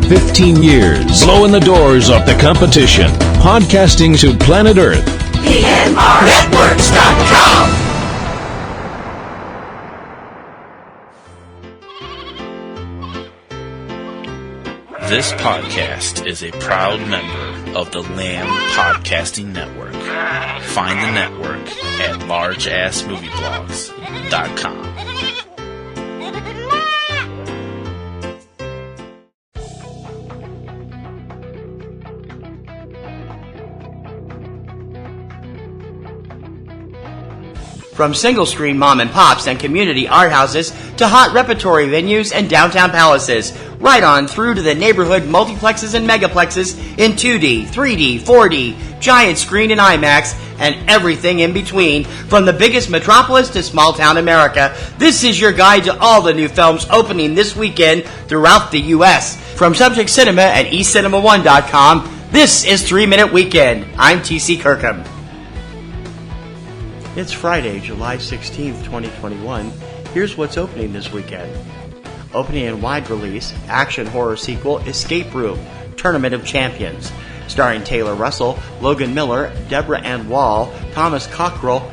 15 years, blowing the doors off the competition. Podcasting to planet Earth. PNRNetworks.com. This podcast is a proud member of the Lamb Podcasting Network. Find the network at largeassmovieblogs.com. From single-screen mom and pops and community art houses to hot repertory venues and downtown palaces, right on through to the neighborhood multiplexes and megaplexes in 2D, 3D, 4D, giant screen and IMAX, and everything in between. From the biggest metropolis to small-town America, this is your guide to all the new films opening this weekend throughout the U.S. From Subject Cinema and eCinemaOne.com, this is 3 Minute Weekend. I'm T.C. Kirkham. It's Friday, July 16th, 2021. Here's what's opening this weekend. Opening in wide release, action horror sequel Escape Room, Tournament of Champions, starring Taylor Russell, Logan Miller, Deborah Ann Wall, Thomas Cockrell,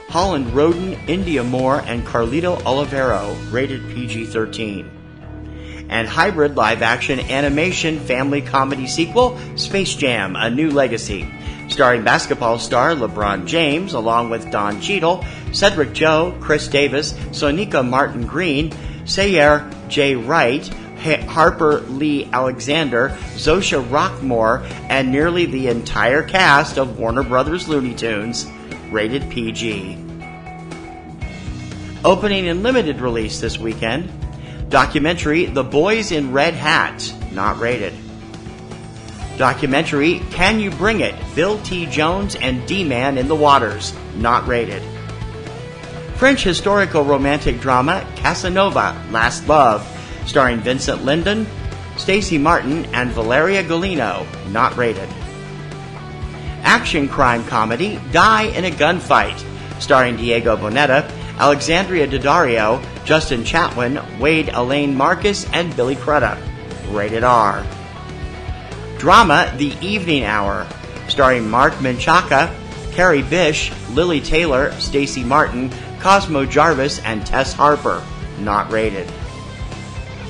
Holland Roden, India Moore, and Carlito Olivero, rated PG-13. And hybrid live-action animation family comedy sequel Space Jam: A New Legacy, starring basketball star LeBron James, along with Don Cheadle, Cedric Joe, Chris Davis, Sonika Martin Green, Sayer J. Wright, Harper Lee Alexander, Zosha Rockmore, and nearly the entire cast of Warner Brothers Looney Tunes, rated PG. Opening in limited release this weekend, documentary The Boys in Red Hats, not rated. Documentary Can You Bring It? Bill T. Jones and D-Man in the Waters, not rated. French historical romantic drama Casanova, Last Love, starring Vincent Lindon, Stacey Martin, and Valeria Golino, not rated. Action crime comedy Die in a Gunfight, starring Diego Boneta, Alexandria Daddario, Justin Chatwin, Wade Elaine Marcus, and Billy Crudup, rated R. Drama The Evening Hour, starring Mark Menchaca, Carrie Bish, Lily Taylor, Stacey Martin, Cosmo Jarvis, and Tess Harper, not rated.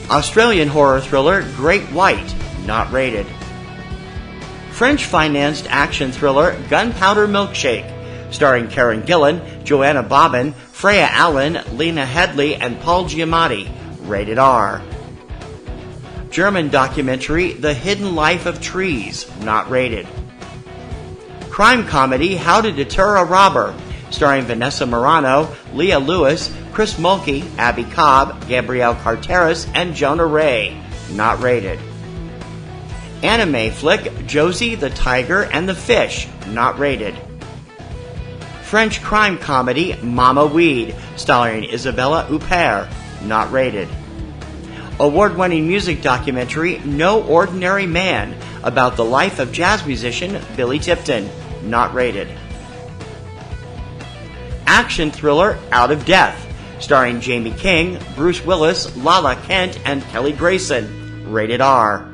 Australian horror thriller Great White, not rated. French-financed action thriller Gunpowder Milkshake, starring Karen Gillan, Joanna Bobbin, Freya Allen, Lena Headley, and Paul Giamatti, rated R. German documentary The Hidden Life of Trees, not rated. Crime comedy How to Deter a Robber, starring Vanessa Morano, Leah Lewis, Chris Mulkey, Abby Cobb, Gabrielle Carteris, and Jonah Ray, not rated. Anime flick Josie the Tiger and the Fish, not rated. French crime comedy Mama Weed, starring Isabella Huppert, not rated. Award-winning music documentary No Ordinary Man, about the life of jazz musician Billy Tipton, not rated. Action thriller Out of Death, starring Jamie King, Bruce Willis, Lala Kent, and Kelly Grayson, rated R.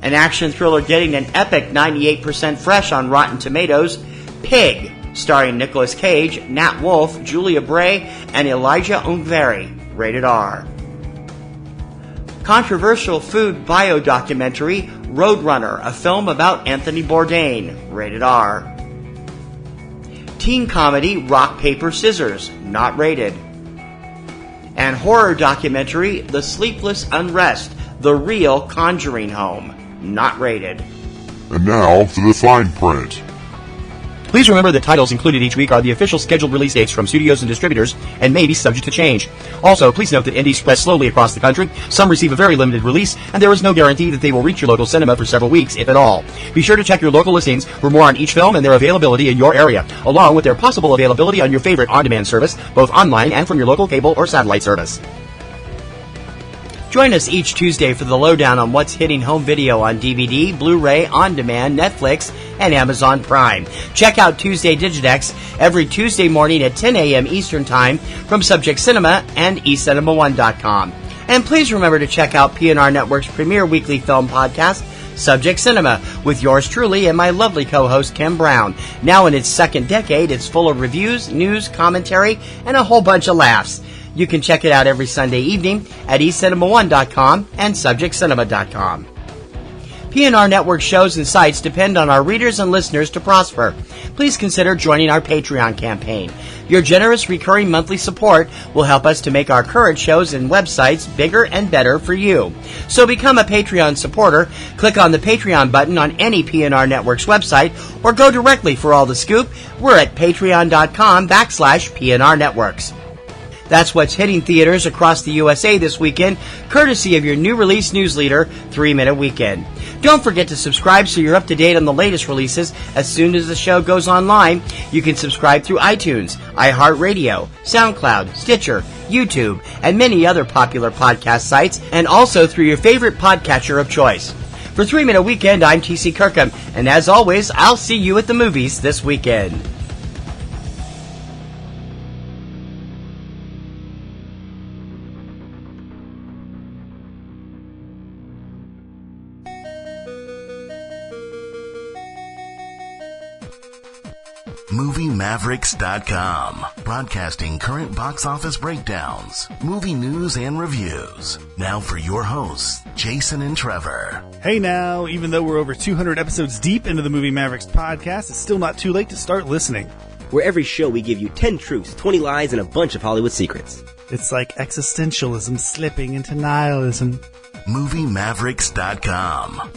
An action thriller getting an epic 98% fresh on Rotten Tomatoes, Pig, starring Nicolas Cage, Nat Wolff, Julia Bray, and Elijah Ungveri, rated R. Controversial food bio-documentary Roadrunner, a film about Anthony Bourdain, rated R. Teen comedy Rock, Paper, Scissors, not rated. And horror documentary The Sleepless Unrest, The Real Conjuring Home, not rated. And now for the fine print. Please remember that titles included each week are the official scheduled release dates from studios and distributors and may be subject to change. Also, please note that indies spread slowly across the country. Some receive a very limited release, and there is no guarantee that they will reach your local cinema for several weeks, if at all. Be sure to check your local listings for more on each film and their availability in your area, along with their possible availability on your favorite on-demand service, both online and from your local cable or satellite service. Join us each Tuesday for the lowdown on what's hitting home video on DVD, Blu-ray, on-demand, Netflix, and Amazon Prime. Check out Tuesday Digidex every Tuesday morning at 10 a.m. Eastern Time from Subject Cinema and eCinemaOne.com. And please remember to check out PNR Networks' premier weekly film podcast, Subject Cinema, with yours truly and my lovely co-host Kim Brown. Now in its second decade, it's full of reviews, news, commentary, and a whole bunch of laughs. You can check it out every Sunday evening at eCinemaOne.com and subjectcinema.com. PNR Network shows and sites depend on our readers and listeners to prosper. Please consider joining our Patreon campaign. Your generous recurring monthly support will help us to make our current shows and websites bigger and better for you. So become a Patreon supporter, click on the Patreon button on any PNR Networks website, or go directly for all the scoop. We're at patreon.com/PNR Networks. That's what's hitting theaters across the USA this weekend, courtesy of your new release newsleader, 3 Minute Weekend. Don't forget to subscribe so you're up to date on the latest releases as soon as the show goes online. You can subscribe through iTunes, iHeartRadio, SoundCloud, Stitcher, YouTube, and many other popular podcast sites, and also through your favorite podcatcher of choice. For 3 Minute Weekend, I'm TC Kirkham, and as always, I'll see you at the movies this weekend. MovieMavericks.com, broadcasting current box office breakdowns, movie news, and reviews. Now for your hosts, Jason and Trevor. Hey now, even though we're over 200 episodes deep into the Movie Mavericks podcast, it's still not too late to start listening. Where every show we give you 10 truths, 20 lies, and a bunch of Hollywood secrets. It's like existentialism slipping into nihilism. MovieMavericks.com.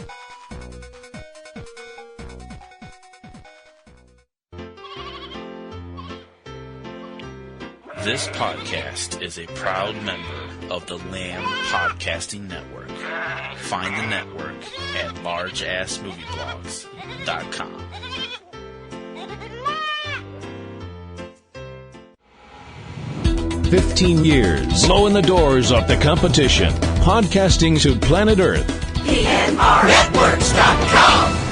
This podcast is a proud member of the Lamb Podcasting Network. Find the network at largeassmovieblogs.com. "15 years, blowing the doors off the competition, podcasting to planet Earth. PNRNetworks.com.